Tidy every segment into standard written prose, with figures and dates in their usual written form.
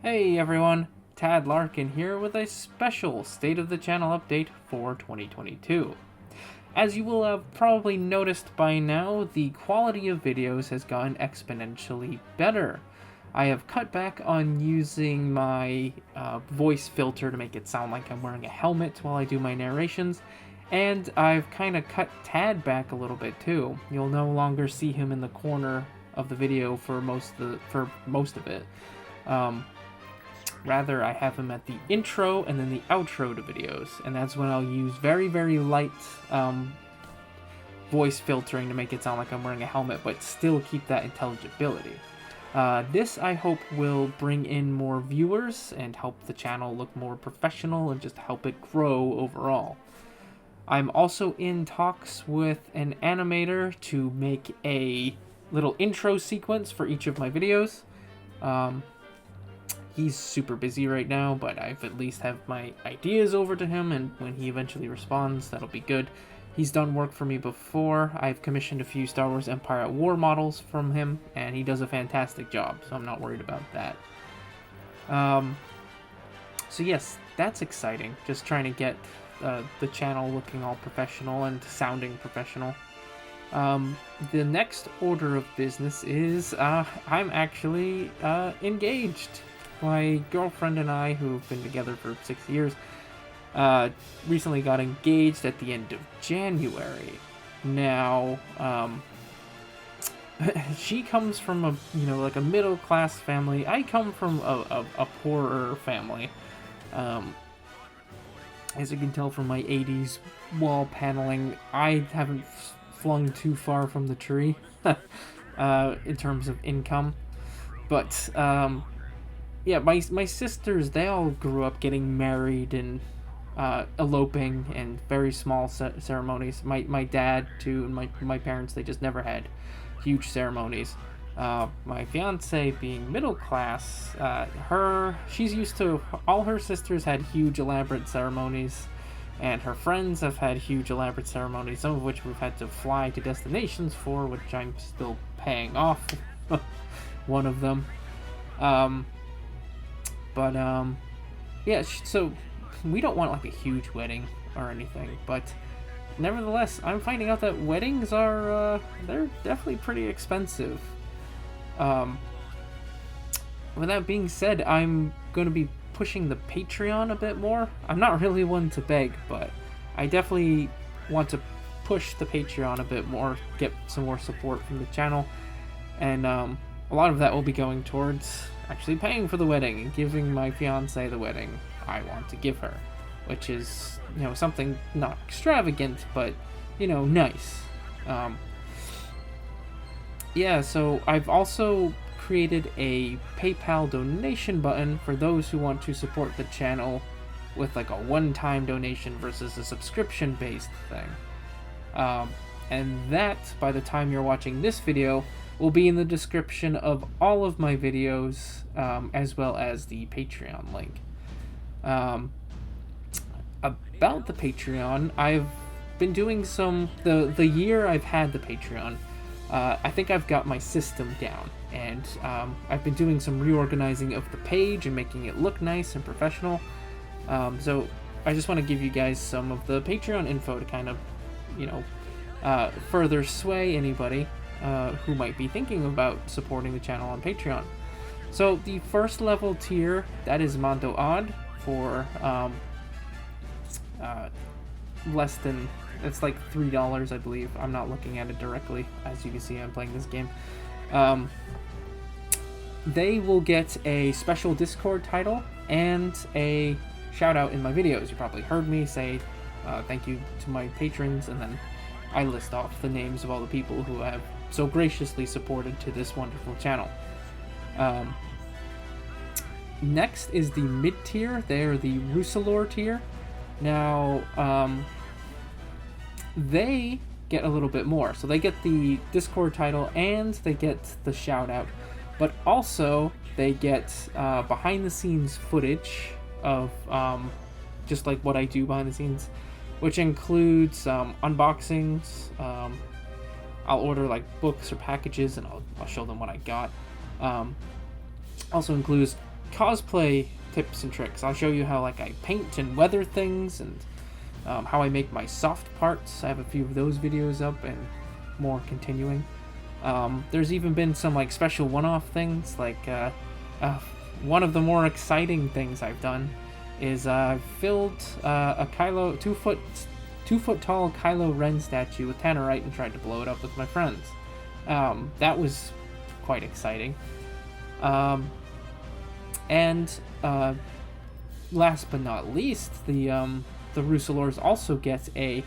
Hey everyone, Tad Larkin here with a special State of the Channel update for 2022. As you will have probably noticed by now, the quality of videos has gotten exponentially better. I have cut back on using my voice filter to make it sound like I'm wearing a helmet while I do my narrations, and I've kind of cut Tad back a little bit too. You'll no longer see him in the corner of the video for most of it. Rather, I have him at the intro and then the outro to videos, and that's when I'll use very, very light voice filtering to make it sound like I'm wearing a helmet, but still keep that intelligibility. This, I hope, will bring in more viewers and help the channel look more professional and just help it grow overall. I'm also in talks with an animator to make a little intro sequence for each of my videos. He's super busy right now, but I've at least have my ideas over to him, and when he eventually responds, that'll be good. He's done work for me before. I've commissioned a few Star Wars Empire at War models from him, and he does a fantastic job, so I'm not worried about that. So yes, that's exciting. Just trying to get the channel looking all professional and sounding professional. The next order of business is I'm actually engaged. My girlfriend and I, who've been together for 6 years, recently got engaged at the end of January. Now, she comes from a middle-class family. I come from a poorer family. As you can tell from my 80s wall paneling, I haven't flung too far from the tree in terms of income. But, yeah, my sisters, they all grew up getting married and eloping and very small ceremonies. My dad, too, and my parents, they just never had huge ceremonies. My fiance, being middle class, she's used to, all her sisters had huge elaborate ceremonies, and her friends have had huge elaborate ceremonies, some of which we've had to fly to destinations for, which I'm still paying off one of them. Yeah, so we don't want like a huge wedding or anything, but nevertheless, I'm finding out that weddings are, they're definitely pretty expensive. With that being said, I'm going to be pushing the Patreon a bit more. I'm not really one to beg, but I definitely want to push the Patreon a bit more, get some more support from the channel, and a lot of that will be going towards actually paying for the wedding and giving my fiance the wedding I want to give her, which is, something not extravagant, but, nice. Yeah, so I've also created a PayPal donation button for those who want to support the channel with like a one-time donation versus a subscription-based thing. And that, by the time you're watching this video, will be in the description of all of my videos, as well as the Patreon link. About the Patreon, I've been doing the year I've had the Patreon, I think I've got my system down, and I've been doing some reorganizing of the page and making it look nice and professional. So I just want to give you guys some of the Patreon info to kind of, further sway anybody who might be thinking about supporting the channel on Patreon. So the first level tier, that is Manda-LORE for less than, it's like $3, I believe. I'm not looking at it directly. As you can see, I'm playing this game. They will get a special Discord title and a shout out in my videos. You probably heard me say thank you to my patrons, and then I list off the names of all the people who have so graciously supported to this wonderful channel. Next is the mid-tier. They are the Manda-LORE tier. Now, they get a little bit more. So they get the Discord title and they get the shout-out. But also, they get behind-the-scenes footage of just like what I do behind the scenes, which includes unboxings. I'll order like books or packages and I'll show them what I got. Also includes cosplay tips and tricks. I'll show you how like I paint and weather things, and how I make my soft parts. I have a few of those videos up and more continuing. There's even been some like special one-off things, like one of the more exciting things I've done is I've filled a Kylo 2 foot tall Kylo Ren statue with tannerite and tried to blow it up with my friends. That was quite exciting. And last but not least, the Russalors also get a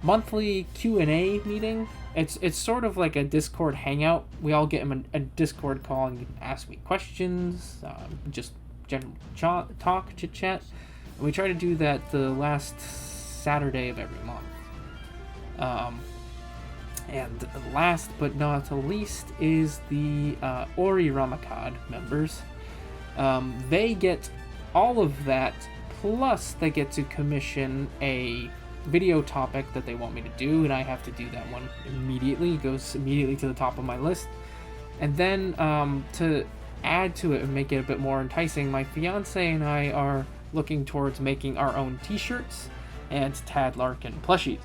monthly Q&A meeting. It's sort of like a Discord hangout. We all get in a Discord call and you can ask me questions, just general chit chat. And we try to do that the last Saturday of every month. And last but not least is the Ori Ramakad members. They get all of that, plus they get to commission a video topic that they want me to do, and I have to do that one immediately. It goes immediately to the top of my list. And then to add to it and make it a bit more enticing, my fiance and I are looking towards making our own t-shirts and Tad Larkin plushies.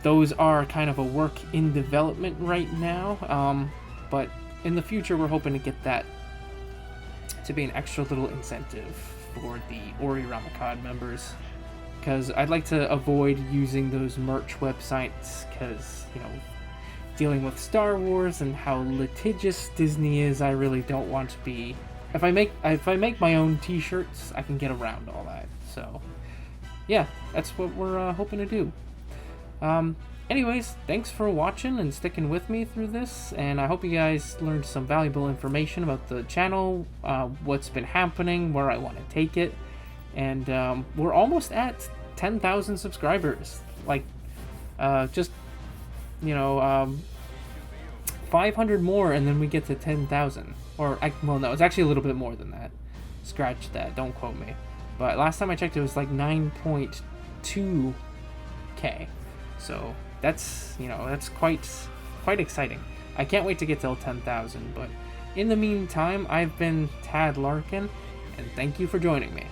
Those are kind of a work in development right now, but in the future we're hoping to get that to be an extra little incentive for the Ori Ramakad members, because I'd like to avoid using those merch websites, because, you know, dealing with Star Wars and how litigious Disney is, I really don't want to be. If I make my own t-shirts, I can get around all that. So yeah, that's what we're hoping to do. Anyways, thanks for watching and sticking with me through this, and I hope you guys learned some valuable information about the channel, what's been happening, where I want to take it, and we're almost at 10,000 subscribers. Like, just, you know, 500 more and then we get to 10,000. Or, well, no, it's actually a little bit more than that. Scratch that, don't quote me. But last time I checked, it was like 9.2K. So that's, you know, that's quite exciting. I can't wait to get till 10,000, but in the meantime, I've been Tad Larkin, and thank you for joining me.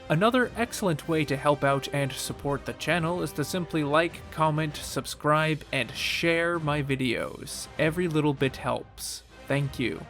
Another excellent way to help out and support the channel is to simply like, comment, subscribe, and share my videos. Every little bit helps. Thank you.